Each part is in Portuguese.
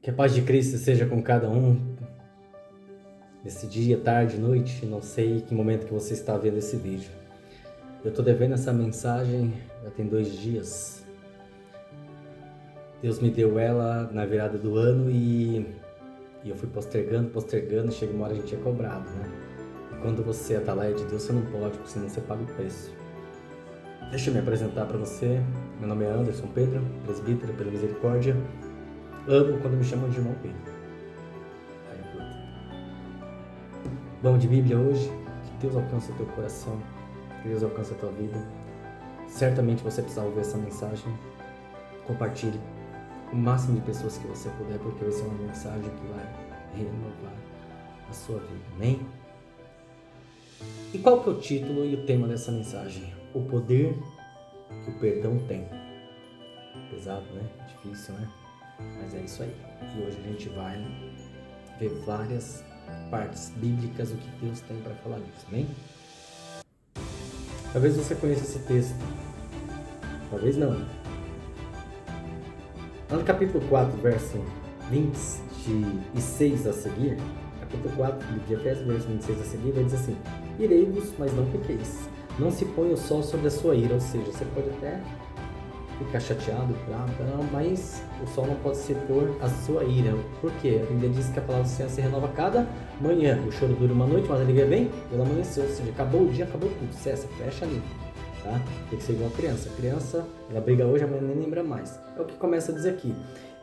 Que a paz de Cristo seja com cada um, nesse dia, tarde, noite, não sei que momento que você está vendo esse vídeo. Eu estou devendo essa mensagem já tem 2 dias. Deus me deu ela na virada do ano e eu fui postergando, chega uma hora a gente é cobrado, né? E quando você é atalaia de Deus, você não pode, porque senão você paga o preço. Deixa eu me apresentar para você. Meu nome é Anderson Pedro, presbítero pela misericórdia. Amo quando me chamam de irmão Pedro. Vamos de Bíblia hoje. Que Deus alcance o teu coração, que Deus alcance a tua vida. Certamente você precisa ouvir essa mensagem. Compartilhe com o máximo de pessoas que você puder, porque vai ser uma mensagem que vai renovar a sua vida. Amém? E qual que é o título e o tema dessa mensagem? O poder que o perdão tem. Pesado, né? Difícil, né? Mas é isso aí. E hoje a gente vai ver várias partes bíblicas, o que Deus tem para falar disso, amém? Talvez você conheça esse texto, talvez não. Lá no capítulo 4, verso 26 a seguir, capítulo 4 de Efésios, verso 26 a seguir, vai dizer assim: irei-vos, mas não pequeis. Não se põe o sol sobre a sua ira, ou seja, você pode até ficar chateado, bravo, mas o sol não pode se pôr a sua ira. Por quê? A Bíblia diz que a palavra do Senhor se renova cada manhã. O choro dura uma noite, mas a alegria vem pelo amanhecer. Ou seja, acabou o dia, acabou tudo. Cessa, fecha ali. Tá? Tem que ser igual a criança. A criança, ela briga hoje, amanhã nem lembra mais. É o que começa a dizer aqui.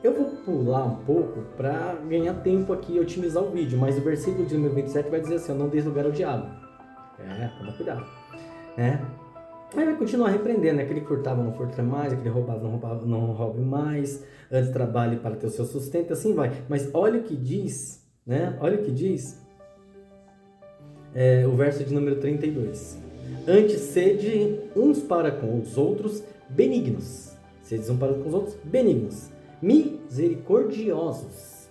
Eu vou pular um pouco para ganhar tempo aqui e otimizar o vídeo, mas o versículo de número 27 vai dizer assim: não deis lugar ao diabo. Toma cuidado. Aí vai continuar repreendendo, né? Aquele que furtava não furta mais, aquele que roubava não roube mais, antes trabalhe para ter o seu sustento, assim vai. Mas olha o que diz, né? Olha o que diz o verso de número 32. Antes sede uns para com os outros benignos. Sedes uns para com os outros benignos, misericordiosos,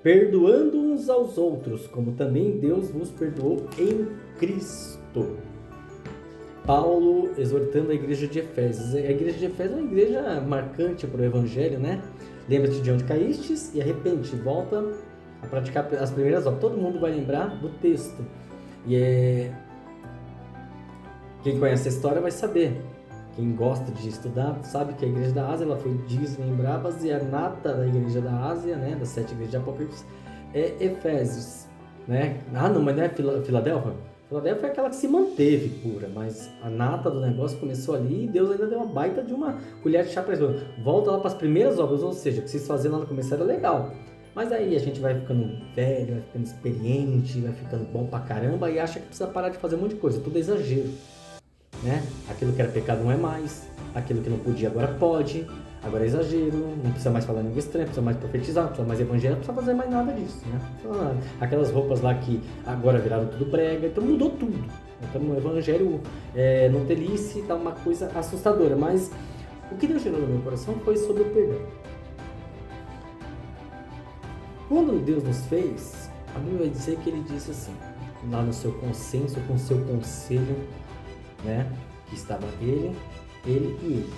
perdoando uns aos outros, como também Deus vos perdoou em Cristo. Paulo exortando a igreja de Efésios. A igreja de Efésios é uma igreja marcante para o evangelho, né? Lembra-te de onde caístes e arrepende-te, volta a praticar as primeiras obras. Todo mundo vai lembrar do texto. E quem conhece a história vai saber. Quem gosta de estudar sabe que a igreja da Ásia ela foi desmembrada, e a nata da igreja da Ásia, né? Das 7 igrejas de Apocalipse, é Efésios, né? Não, mas não é Filadélfia? Filadélfia é aquela que se manteve pura, mas a nata do negócio começou ali e Deus ainda deu uma baita de uma colher de chá para eles. Volta lá para as primeiras obras, ou seja, o que vocês faziam lá no começo era legal. Mas aí a gente vai ficando velho, vai ficando experiente, vai ficando bom pra caramba e acha que precisa parar de fazer um monte de coisa. Tudo é exagero, né? Aquilo que era pecado não é mais, aquilo que não podia agora pode, agora é exagero, não precisa mais falar língua estranha, não precisa mais profetizar, não precisa mais evangelho, não precisa fazer mais nada disso, né? Aquelas roupas lá que agora viraram tudo brega, então mudou tudo. Então o evangelho não telice, tá uma coisa assustadora, mas o que Deus gerou no meu coração foi sobre o perdão. Quando Deus nos fez, a Bíblia vai dizer que Ele disse assim, lá no seu consenso, com o seu conselho, né? Que estava ele e ele.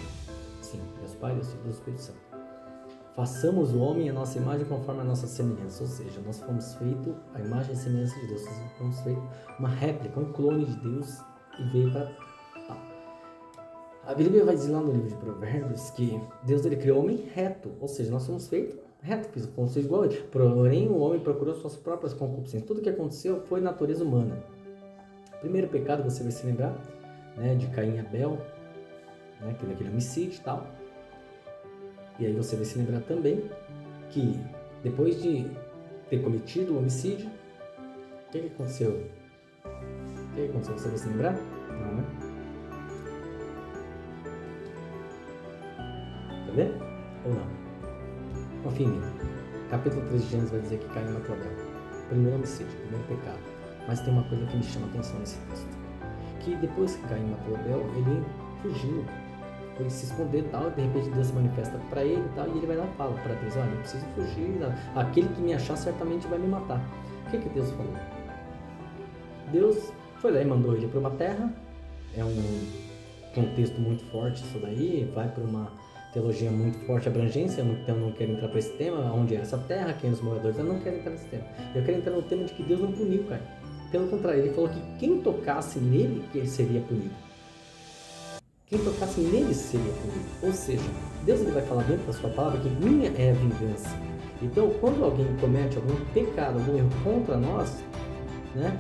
Sim, Deus Pai, Deus Filho e Deus Espírito Santo. Façamos o homem a nossa imagem conforme a nossa semelhança. Ou seja, nós fomos feitos a imagem e semelhança de Deus. Nós fomos feitos uma réplica, um clone de Deus e veio para... A Bíblia vai dizer lá no livro de Provérbios que Deus ele criou o homem reto. Ou seja, nós fomos feitos reto, fomos feitos igual a ele. Porém, o homem procurou suas próprias concupiscências. Tudo que aconteceu foi natureza humana. O primeiro pecado, você vai se lembrar, né, de Caim e Abel, né, que daquele homicídio e tal. E aí você vai se lembrar também que depois de ter cometido o homicídio, o que aconteceu? O que aconteceu? Você vai se lembrar? Não, né? Tá vendo? Ou não? Confia em mim. Capítulo 3 de Gênesis vai dizer que Caim matou Abel. Primeiro homicídio, primeiro pecado. Mas tem uma coisa que me chama a atenção nesse texto. Que depois que Caim matou Abel, ele fugiu, foi se esconder e tal, e de repente Deus se manifesta para ele e tal, e ele vai lá e fala para Deus: olha, eu preciso fugir, aquele que me achar certamente vai me matar. O que Deus falou? Deus foi lá e mandou ele para uma terra, é um contexto muito forte isso daí, vai para uma teologia muito forte, abrangência, então eu não quero entrar para esse tema, onde é essa terra, quem é os moradores, eu não quero entrar nesse tema. Eu quero entrar no tema de que Deus não puniu Caim. Pelo contrário, ele falou que quem tocasse nele, que ele seria punido. Quem tocasse nele seria punido. Ou seja, Deus ele vai falar dentro da sua palavra que minha é a vingança. Então, quando alguém comete algum pecado, algum erro contra nós, né,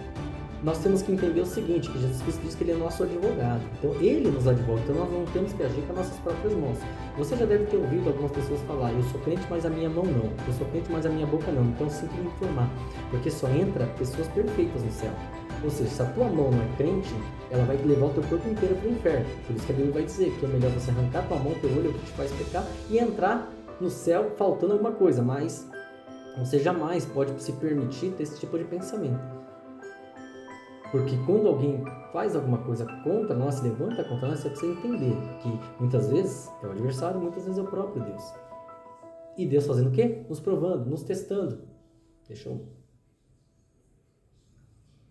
nós temos que entender o seguinte, que Jesus Cristo diz que ele é nosso advogado. Então, ele nos advoga, então nós não temos que agir com as nossas próprias mãos. Você já deve ter ouvido algumas pessoas falar, eu sou crente, mas a minha mão não. Eu sou crente, mas a minha boca não. Então, sinto me informar, porque só entra pessoas perfeitas no céu. Ou seja, se a tua mão não é crente, ela vai levar o teu corpo inteiro para o inferno. Por isso que a Bíblia vai dizer que é melhor você arrancar tua mão, teu olho, o que te faz pecar, e entrar no céu faltando alguma coisa. Mas você jamais pode se permitir ter esse tipo de pensamento. Porque quando alguém faz alguma coisa contra nós, se levanta contra nós, você precisa entender que muitas vezes é o adversário, muitas vezes é o próprio Deus. E Deus fazendo o quê? Nos provando, nos testando. Deixa eu...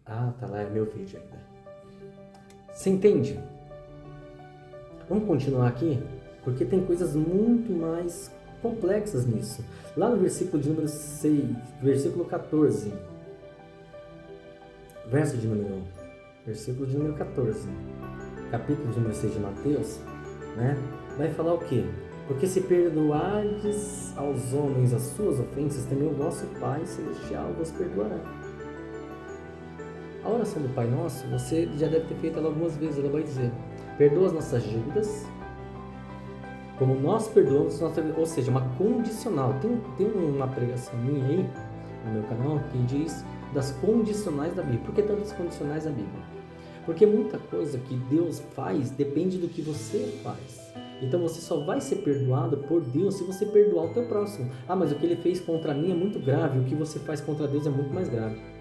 Ah, tá lá, é meu vídeo ainda. Você entende? Vamos continuar aqui, porque tem coisas muito mais complexas nisso. Lá no versículo de número 6, versículo 14, versículo de número 14, capítulo de número 6 de Mateus, né? Vai falar o quê? Porque se perdoardes aos homens as suas ofensas, também o vosso Pai Celestial vos perdoará. A oração do Pai Nosso, você já deve ter feito ela algumas vezes. Ela vai dizer, perdoa as nossas dívidas, como nós perdoamos, ou seja, uma condicional. Tem uma pregação minha aí, no meu canal, que diz das condicionais da Bíblia. Por que tantas condicionais da Bíblia? Porque muita coisa que Deus faz depende do que você faz. Então você só vai ser perdoado por Deus se você perdoar o teu próximo. Ah, mas o que ele fez contra mim é muito grave, o que você faz contra Deus é muito mais grave.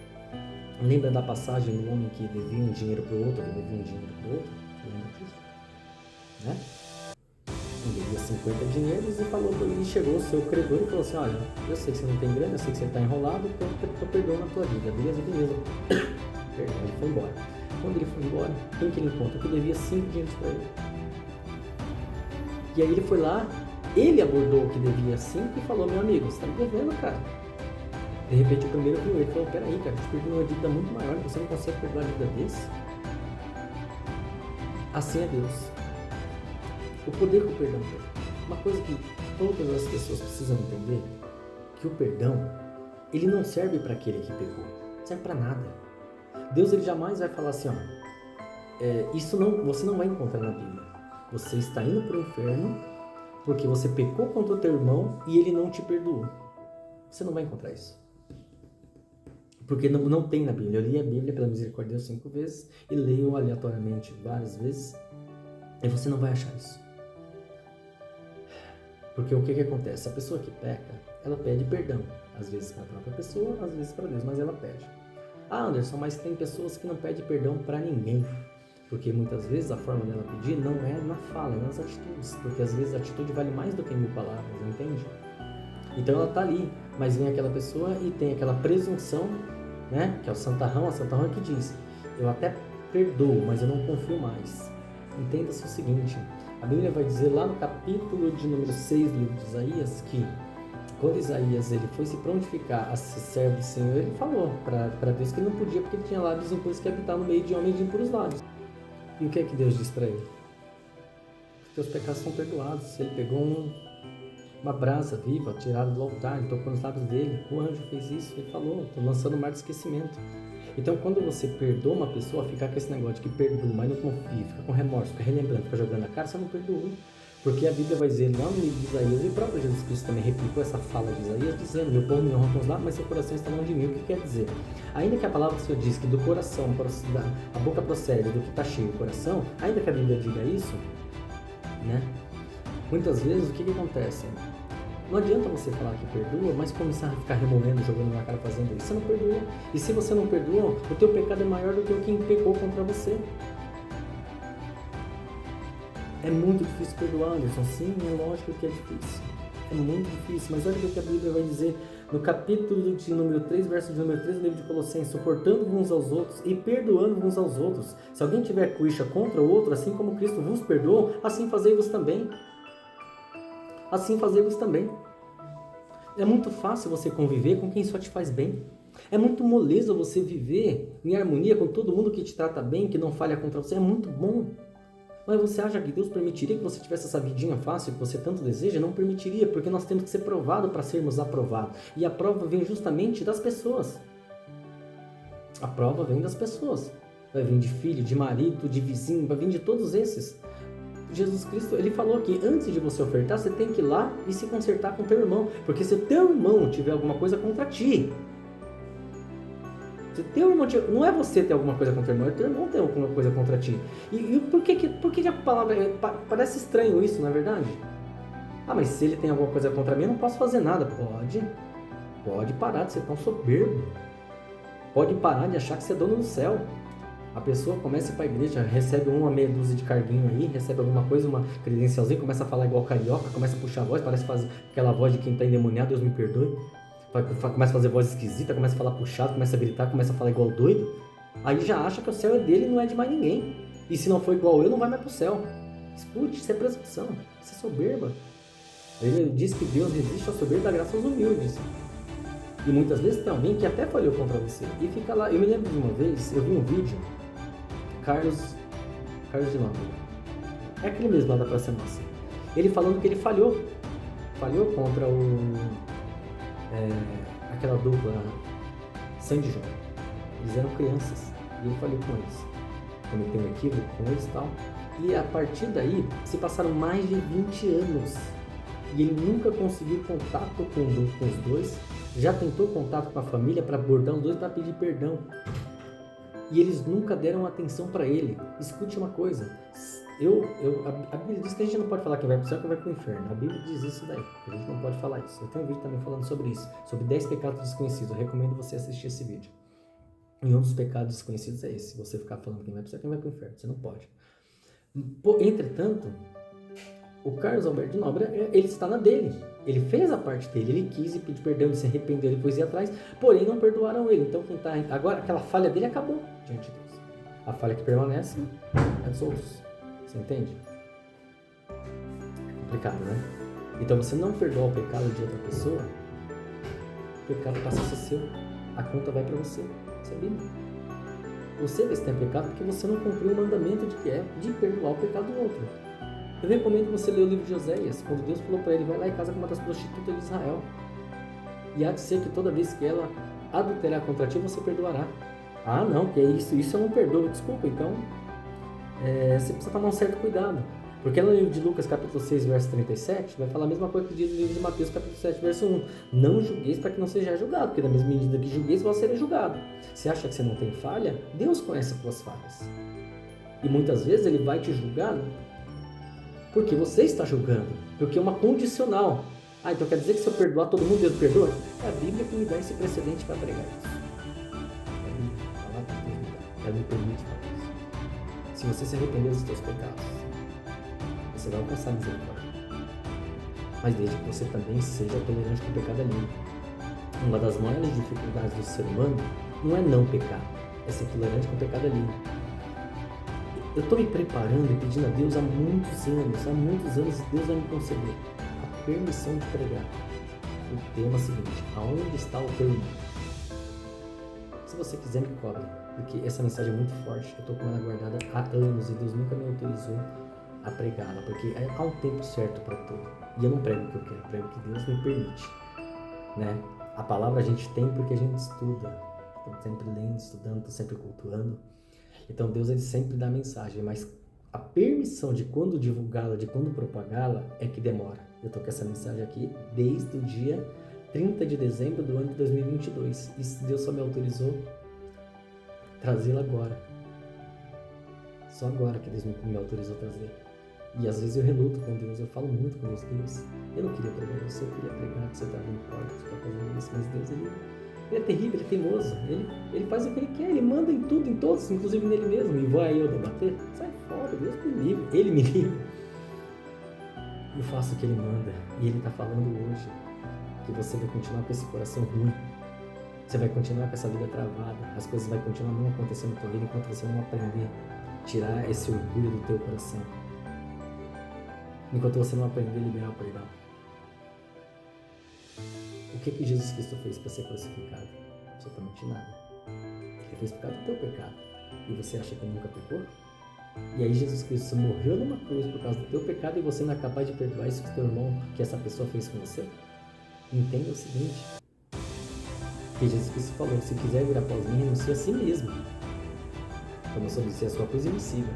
Lembra da passagem do homem que devia um dinheiro para o outro, que devia um dinheiro para o outro? Lembra disso? Né? Ele devia 50 dinheiros e falou, e chegou o seu credor e falou assim, olha, eu sei que você não tem grana, eu sei que você está enrolado, então eu perdoo na tua vida. Beleza? Perdão, ele foi embora. Quando ele foi embora, quem que ele encontra? Que devia 5 dinheiros para ele. E aí ele foi lá, ele abordou o que devia 5 e falou, meu amigo, você está me devendo, cara. De repente o primeiro viu ele e falou, peraí, cara, te perdoou uma dívida muito maior, você não consegue perdoar a dívida desse? Assim é Deus. O poder que o perdão tem. Uma coisa que todas as pessoas precisam entender, que o perdão, ele não serve para aquele que pecou, não serve para nada. Deus ele jamais vai falar assim, isso não, você não vai encontrar na Bíblia. Você está indo para o inferno porque você pecou contra o teu irmão e ele não te perdoou. Você não vai encontrar isso. Porque não tem na Bíblia. Eu li a Bíblia pela misericórdia de Deus 5 vezes e leio aleatoriamente várias vezes e você não vai achar isso. Porque o que acontece? A pessoa que peca, ela pede perdão. Às vezes para a própria pessoa, às vezes para Deus, mas ela pede. Ah, Anderson, mas tem pessoas que não pedem perdão para ninguém. Porque muitas vezes a forma dela pedir não é na fala, é nas atitudes. Porque às vezes a atitude vale mais do que 1000 palavras, entende? Então ela está ali, mas vem aquela pessoa e tem aquela presunção, né? Que é o santarrão, a santarrão que diz, eu até perdoo, mas eu não confio mais. Entenda-se o seguinte, a Bíblia vai dizer lá no capítulo de número 6 do livro de Isaías, que quando Isaías ele foi se prontificar a ser servo do Senhor, ele falou para Deus que ele não podia, porque ele tinha lábios impuros que habitar no meio de homens de impuros lábios. E o que é que Deus diz para ele? Que os pecados são perdoados. Ele pegou uma brasa viva tirada do altar, ele tocou nos lábios dele, o anjo fez isso, ele falou, estou lançando o mar de esquecimento. Então quando você perdoa uma pessoa, ficar com esse negócio de que perdoa, mas não confia, fica com remorso, fica relembrando, fica jogando a cara, você não perdoou. Porque a Bíblia vai dizer lá no livro de Isaías, e o próprio Jesus Cristo também replicou essa fala de Isaías, dizendo, meu povo me honra com os lábios, mas seu coração está longe de mim. O que quer dizer? Ainda que a palavra do Senhor diz que do coração, a boca procede do que está cheio o coração, ainda que a Bíblia diga isso, né? Muitas vezes o que acontece? Não adianta você falar que perdoa, mas começar a ficar remoendo, jogando na cara, fazendo isso. Você não perdoou. E se você não perdoou, o teu pecado é maior do que o quem pecou contra você. É muito difícil perdoar, Anderson. Sim, é lógico que é difícil. É muito difícil. Mas olha o que a Bíblia vai dizer no capítulo de número 3, verso de número 3 do livro de Colossenses. Suportando-vos uns aos outros e perdoando-vos uns aos outros. Se alguém tiver queixa contra o outro, assim como Cristo vos perdoou, assim fazei-vos também. assim fazemos também. É muito fácil você conviver com quem só te faz bem. É muito moleza você viver em harmonia com todo mundo que te trata bem, que não falha contra você. É muito bom. Mas você acha que Deus permitiria que você tivesse essa vidinha fácil que você tanto deseja? Não permitiria, porque nós temos que ser provados para sermos aprovados. E a prova vem justamente das pessoas. A prova vem das pessoas. Vai vir de filho, de marido, de vizinho, vai vir de todos esses. Jesus Cristo, ele falou que antes de você ofertar, você tem que ir lá e se consertar com o teu irmão. Porque se o teu irmão tiver alguma coisa contra ti, se teu irmão tiver, não é você ter alguma coisa contra o teu irmão, é teu irmão ter alguma coisa contra ti. E por que a palavra, parece estranho isso, não é verdade? Ah, mas se ele tem alguma coisa contra mim, eu não posso fazer nada. Pode parar de ser tão soberbo. Pode parar de achar que você é dono do céu. A pessoa começa a ir para a igreja, recebe uma meia dúzia de carguinho aí, recebe alguma coisa, uma credencialzinha, começa a falar igual carioca, começa a puxar a voz, parece fazer aquela voz de quem está endemoniado, Deus me perdoe. Começa a fazer voz esquisita, começa a falar puxado, começa a gritar, começa a falar igual doido. Aí já acha que o céu é dele e não é de mais ninguém. E se não for igual eu, não vai mais para o céu. Escute, isso é presunção, isso é soberba. Ele diz que Deus resiste ao soberbo e dá graça aos humildes. E muitas vezes tem alguém que até falhou contra você. E fica lá. Eu me lembro de uma vez, eu vi um vídeo, Carlos de Nóbrega. É aquele mesmo lá da Praça Nossa. Ele falando que ele falhou contra aquela dupla Sandy e João. Eles eram crianças e ele falhou com eles. Cometeu um equívoco com eles e tal. E a partir daí, se passaram mais de 20 anos. E ele nunca conseguiu contato com os dois. Já tentou contato com a família para abordar os dois para pedir perdão. E eles nunca deram atenção para ele. Escute uma coisa. A Bíblia diz que a gente não pode falar quem vai para o céu e quem vai para o inferno. A Bíblia diz isso daí. A gente não pode falar isso. Eu tenho um vídeo também falando sobre isso. Sobre 10 pecados desconhecidos. Eu recomendo você assistir esse vídeo. E um dos pecados desconhecidos é esse. Você ficar falando quem vai para o céu e quem vai para o inferno. Você não pode. Entretanto, o Carlos Alberto de Nóbrega, ele está na dele. Ele fez a parte dele, ele quis pedir perdão, ele se arrependeu, depois ir atrás, porém não perdoaram ele. Então quem está agora, aquela falha dele acabou diante de Deus. A falha que permanece é dos outros. Você entende? É complicado, né? Então você não perdoar o pecado de outra pessoa, o pecado passa a ser seu. A conta vai para você, sabia? Você vai ter pecado porque você não cumpriu o mandamento de perdoar o pecado do outro. Eu recomendo você ler o livro de Oséias, quando Deus falou para ele, vai lá e casa com uma das prostitutas de Israel. E há de ser que toda vez que ela adulterar contra ti, você perdoará. Ah, não, que é isso eu não perdoo. Desculpa, então você precisa tomar um certo cuidado. Porque no livro de Lucas, capítulo 6, verso 37, vai falar a mesma coisa que diz no livro de Mateus, capítulo 7, verso 1. Não julgueis para que não seja julgado, porque da mesma medida que julgueis, você será julgado. Você acha que você não tem falha? Deus conhece as tuas falhas. E muitas vezes ele vai te julgar porque você está julgando, porque é uma condicional. Ah, então quer dizer que se eu perdoar todo mundo, Deus perdoa? É a Bíblia que me dá esse precedente para pregar isso. É a Bíblia, a palavra de Deus, ela me permite falar isso. Se você se arrepender dos seus pecados, você vai alcançar a misericórdia. Mas desde que você também seja tolerante com o pecado alheio. Uma das maiores dificuldades do ser humano não é não pecar, é ser tolerante com o pecado alheio. Eu estou me preparando e pedindo a Deus há muitos anos, Deus vai me conceder a permissão de pregar. O tema é o seguinte: aonde está o teu irmão? Se você quiser, me cobre, porque essa mensagem é muito forte. Eu estou com ela guardada há anos e Deus nunca me autorizou a pregá-la, porque há um tempo certo para tudo. E eu não prego o que eu quero, eu prego o que Deus me permite. Né? A palavra a gente tem porque a gente estuda. Estou sempre lendo, estudando, estou sempre cultuando. Então Deus ele sempre dá a mensagem, mas a permissão de quando divulgá-la, de quando propagá-la, é que demora. Eu estou com essa mensagem aqui desde o dia 30 de dezembro do ano de 2022. E Deus só me autorizou trazê-la agora. Só agora que Deus me autorizou a trazer. E às vezes eu reluto com Deus, eu falo muito com Deus. Eu não queria pregar isso, eu queria pregar que você está vindo fora, que você está fazendo isso, mas Deus ele é terrível, ele é teimoso, ele faz o que ele quer, ele manda em tudo, em todos, inclusive nele mesmo. E vai eu debater? Sai fora, Deus me livre, ele me livre. Eu faço o que ele manda, e ele está falando hoje que você vai continuar com esse coração ruim, você vai continuar com essa vida travada, as coisas vão continuar não acontecendo na tua vida enquanto você não aprender a tirar esse orgulho do teu coração, enquanto você não aprender a liberar o perdão. que Jesus Cristo fez para ser crucificado? Absolutamente nada. Ele fez por causa do teu pecado. E você acha que nunca pecou? E aí Jesus Cristo morreu numa cruz por causa do teu pecado e você não é capaz de perdoar isso que teu irmão, que essa pessoa fez com você? Entenda o seguinte, que Jesus Cristo falou, se quiser vir após mim, renuncie a si mesmo. Como eu só disse, a sua cruz e me siga.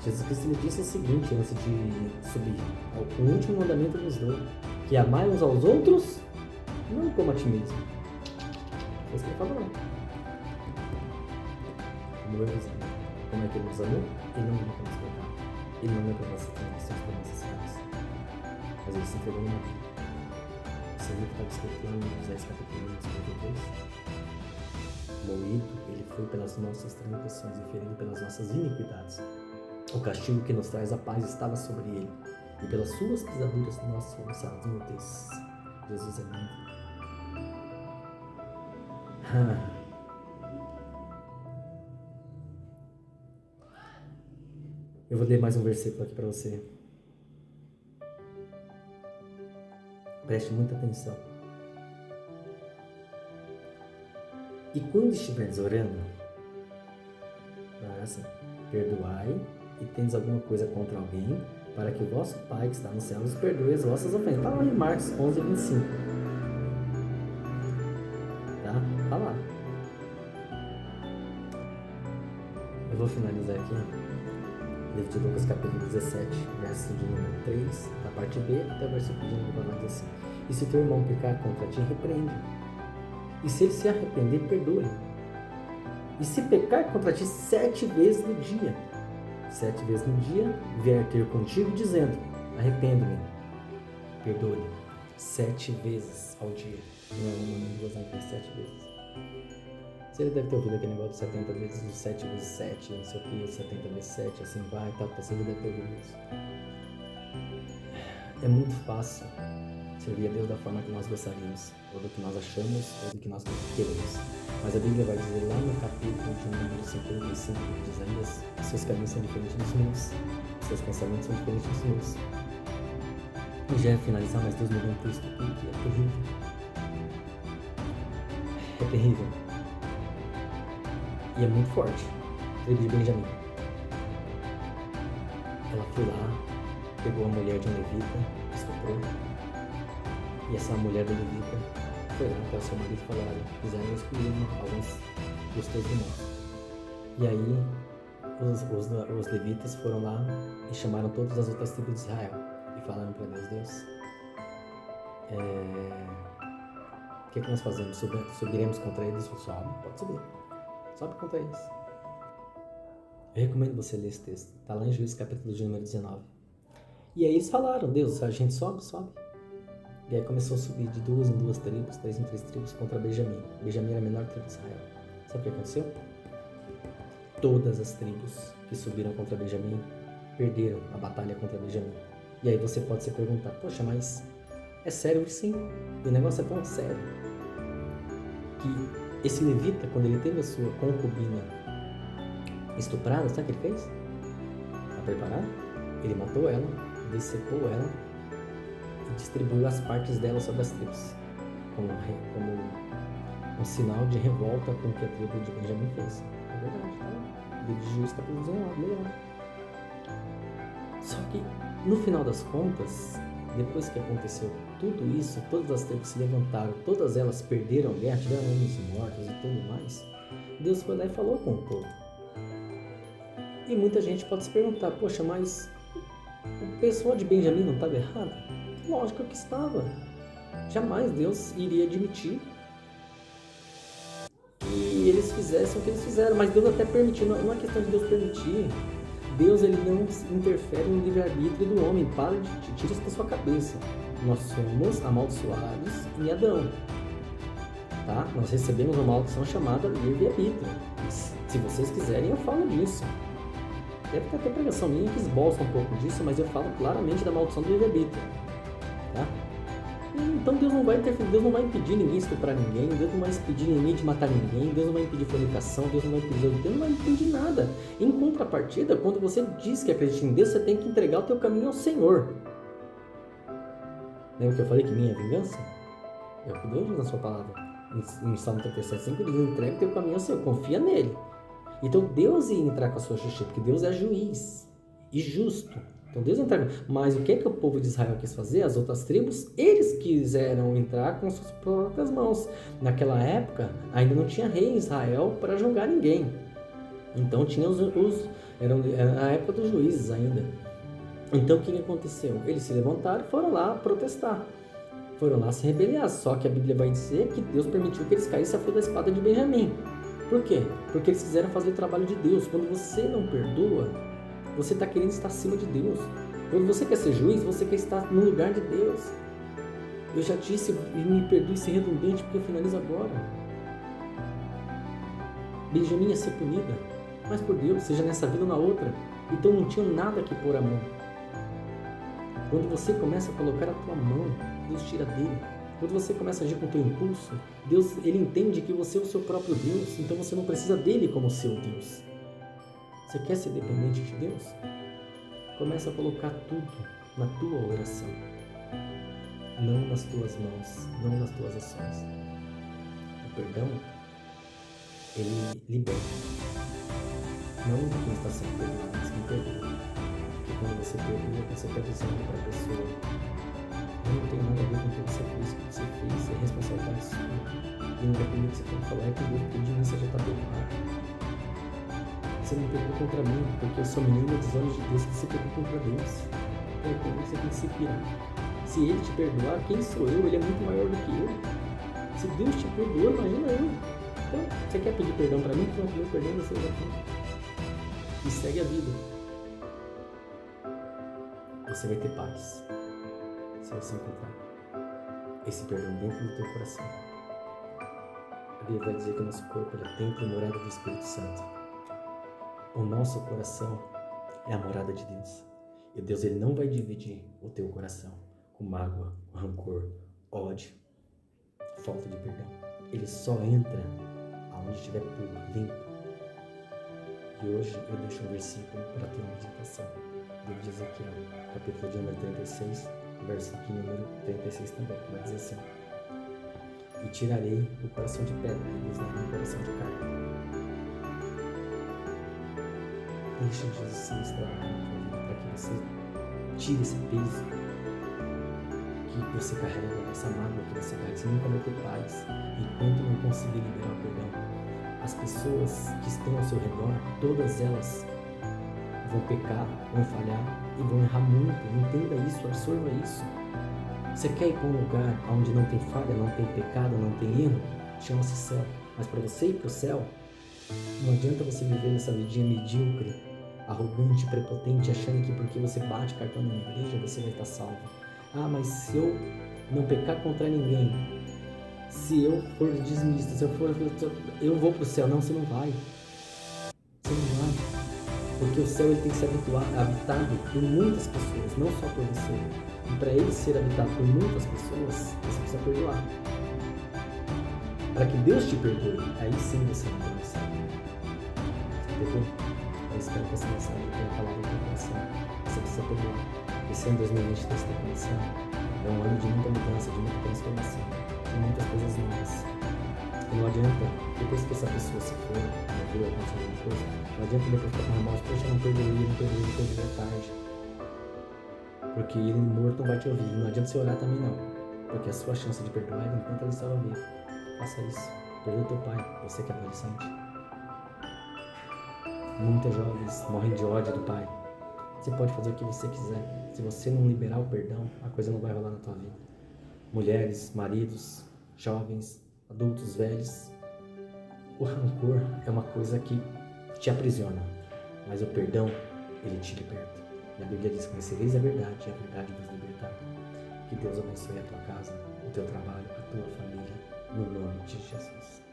Jesus Cristo lhe disse o seguinte, antes de subir, o último mandamento nos deu, que amai uns aos outros, não como a ti mesmo. Foi isso que ele falou, não. Como eu vos amo. Como é que ele nos amou? Ele não morreu para nos pecar. Ele não morreu para nossas transgressões, para nossas falhas. Mas ele se entregou numa vida. Você viu que estava escrito lá em Isaías capítulo 52? Moído, ele foi pelas nossas transgressões e ferido pelas nossas iniquidades. O castigo que nos traz a paz estava sobre ele, e pelas suas pisaduras nós fomos sarados. Meu Deus, Jesus é lindo. Eu vou ler mais um versículo aqui para você. Preste muita atenção. E quando estiveres orando, assim, perdoai e tendes alguma coisa contra alguém, para que o vosso Pai que está no céu os perdoe as vossas ofensas. Está lá em Marcos 11, 25. Tá? Tá lá. Eu vou finalizar aqui. Livro de Lucas, capítulo 17, verso de número 3, da parte B até o versículo de número 9, assim. E se teu irmão pecar contra ti, repreende. E se ele se arrepender, perdoe. E se pecar contra ti 7 vezes no dia, 7 vezes no dia, vier ter contigo dizendo, arrependo-me, perdoe. 7 vezes ao dia. Não é uma, nem duas, nem 7 vezes. Você deve ter ouvido aquele negócio de 70 vezes, os 7 vezes 7, não sei o que, 70 vezes 7, assim vai, tá, você deve ter ouvido isso. É muito fácil servir a Deus da forma que nós gostaríamos, ou do que nós achamos, ou do que nós queremos. Mas a Bíblia vai dizer lá no capítulo de número 55 de Isaías, os seus caminhos são diferentes dos meus, os seus pensamentos são diferentes dos meus. E já ia finalizar, mas Deus me deu um texto aqui que é terrível. É terrível. E é muito forte. Tribo de Benjamim. Ela foi lá, pegou a mulher de um levita, estuprou. E essa mulher do levita foi lá para o seu marido e falou, olha, fizeram excluir alguns dos teus irmãos. E aí os levitas foram lá e chamaram todas as outras tribos de Israel e falaram para Deus, o que nós fazemos? Subiremos contra eles? Sobe, pode subir. Sobe contra eles. Eu recomendo você ler esse texto. Está lá em Juízes capítulo de número 19. E aí eles falaram, Deus, a gente sobe. E aí começou a subir de 2 em 2 tribos, 3 em 3 tribos contra Benjamim. Benjamim era a menor tribo de Israel. Sabe o que aconteceu? Todas as tribos que subiram contra Benjamim perderam a batalha contra Benjamim. E aí você pode se perguntar, poxa, mas é sério? Sim, o negócio é tão sério que esse levita, quando ele teve a sua concubina estuprada, sabe o que ele fez? Para preparar, ele matou ela, decepou ela e distribuiu as partes dela sobre as tribos, como um sinal de revolta com o que a tribo de Benjamim fez. É verdade, tá? Livro de Juízes capítulo 19, leia lá. Só que, no final das contas, depois que aconteceu tudo isso, todas as tribos se levantaram, todas elas perderam a guerra, tiveram homens mortos e tudo mais, Deus foi lá e falou com o povo. E muita gente pode se perguntar, poxa, mas o pessoal de Benjamim não estava errado? Lógico que estava. Jamais Deus iria admitir que eles fizessem o que eles fizeram, mas Deus até permitiu, não é questão de Deus permitir. Deus, ele não interfere no livre-arbítrio do homem. Para de tirar isso da sua cabeça. Nós somos amaldiçoados em Adão. Tá? Nós recebemos uma maldição chamada livre-arbítrio. Se vocês quiserem, eu falo disso. Deve ter até pregação minha que esboça um pouco disso, mas eu falo claramente da maldição do livre-arbítrio. Tá? Então Deus não vai interferir, Deus não vai impedir ninguém de estuprar ninguém, Deus não vai impedir ninguém de matar ninguém, Deus não vai impedir fornicação, Deus não vai impedir, Deus não vai impedir nada. Em contrapartida, quando você diz que acredita em Deus, você tem que entregar o teu caminho ao Senhor. Lembra que eu falei que minha é vingança? É o que Deus diz na sua palavra. Em Salmo 37,5 diz: entrega o teu caminho ao Senhor, confia nele. Então Deus ia entrar com a sua justiça, porque Deus é juiz e justo. Então Deus entra. Mas o que é que o povo de Israel quis fazer? As outras tribos, eles quiseram entrar com suas próprias mãos. Naquela época, ainda não tinha rei em Israel para julgar ninguém. Então tinha era a época dos juízes ainda. Então o que aconteceu? Eles se levantaram e foram lá protestar. Foram lá se rebeliar. Só que a Bíblia vai dizer que Deus permitiu que eles caíssem a fio da espada de Benjamim. Por quê? Porque eles quiseram fazer o trabalho de Deus. Quando você não perdoa, você está querendo estar acima de Deus. Quando você quer ser juiz, você quer estar no lugar de Deus. Eu já disse, e me perdoe ser redundante, porque eu finalizo agora. Benjamim ia ser punida, mas por Deus, seja nessa vida ou na outra. Então não tinha nada que pôr a mão. Quando você começa a colocar a tua mão, Deus tira dele. Quando você começa a agir com o teu impulso, Deus, ele entende que você é o seu próprio Deus, então você não precisa dele como seu Deus. Você quer ser dependente de Deus? Começa a colocar tudo na tua oração, não nas tuas mãos, não nas tuas ações. O perdão, ele liberta. Não de quem está sendo perdoado, mas quem perdoa. Porque quando você perdoa, você está dizendo para a pessoa: eu não tenho nada a ver com o que você fez, é responsabilidade sua. E não é comigo que você tem que falar, é com Deus, porque de mim você já está perdoado. Você não pecou contra mim, porque eu sou menino dos olhos de Deus, que você pecou contra Deus. É com ele que você tem que se virar. Se ele te perdoar, quem sou eu? Ele é muito maior do que eu. Se Deus te perdoou, imagina eu. Então, você quer pedir perdão para mim? Pronto, meu perdão você já tem. E segue a vida. Você vai ter paz se você encontrar esse perdão dentro do teu coração. A Bíblia vai dizer que o nosso corpo é templo e morada do Espírito Santo. O nosso coração é a morada de Deus. E Deus, ele não vai dividir o teu coração com mágoa, rancor, ódio, falta de perdão. Ele só entra aonde estiver puro, limpo. E hoje eu deixo um versículo para a tua meditação. Livro de Ezequiel, capítulo de número 36, versículo número 36 também, que vai dizer assim: e tirarei o coração de pedra e lhes darei um coração de carne. Deixa Jesus trabalhar na tua vida para que você tire esse peso que você carrega, essa mágoa que você carrega. Você nunca vai ter paz enquanto não conseguir liberar o perdão. As pessoas que estão ao seu redor, todas elas vão pecar, vão falhar e vão errar muito. Entenda isso, absorva isso. Você quer ir para um lugar onde não tem falha, não tem pecado, não tem erro? Chama-se céu. Mas para você ir para o céu, não adianta você viver nessa vidinha medíocre, arrogante, prepotente, achando que porque você bate cartão na igreja, você vai estar salvo. Ah, mas se eu não pecar contra ninguém, se eu for desmisto, eu vou para o céu. Não, você não vai. Você não vai. Porque o céu ele tem que ser habitado por muitas pessoas, não só por você. E para ele ser habitado por muitas pessoas, você precisa perdoar. Para que Deus te perdoe, aí sim você vai para o céu. Entendeu? Eu espero que essa mensagem tenha falado no teu coração. Você precisa perdoar. Esse ano 2023 está começando. É um ano de muita mudança, de muita transformação, de muitas coisas novas. E não adianta, depois que essa pessoa se for, não viu acontecer alguma coisa, não adianta depois ficar com remorso: poxa, não perdoei, é tarde. Porque ele morto não vai te ouvir. Não adianta você orar também não. Porque a sua chance de perdoar é enquanto ele está ouvir. Faça isso. Perdoa teu pai, você que é adolescente. Muitas jovens morrem de ódio do pai. Você pode fazer o que você quiser. Se você não liberar o perdão, a coisa não vai rolar na tua vida. Mulheres, maridos, jovens, adultos, velhos. O rancor é uma coisa que te aprisiona. Mas o perdão, ele te liberta. E a Bíblia diz: conhecereis a verdade e a verdade vos libertará. Que Deus abençoe a tua casa, o teu trabalho, a tua família, no nome de Jesus.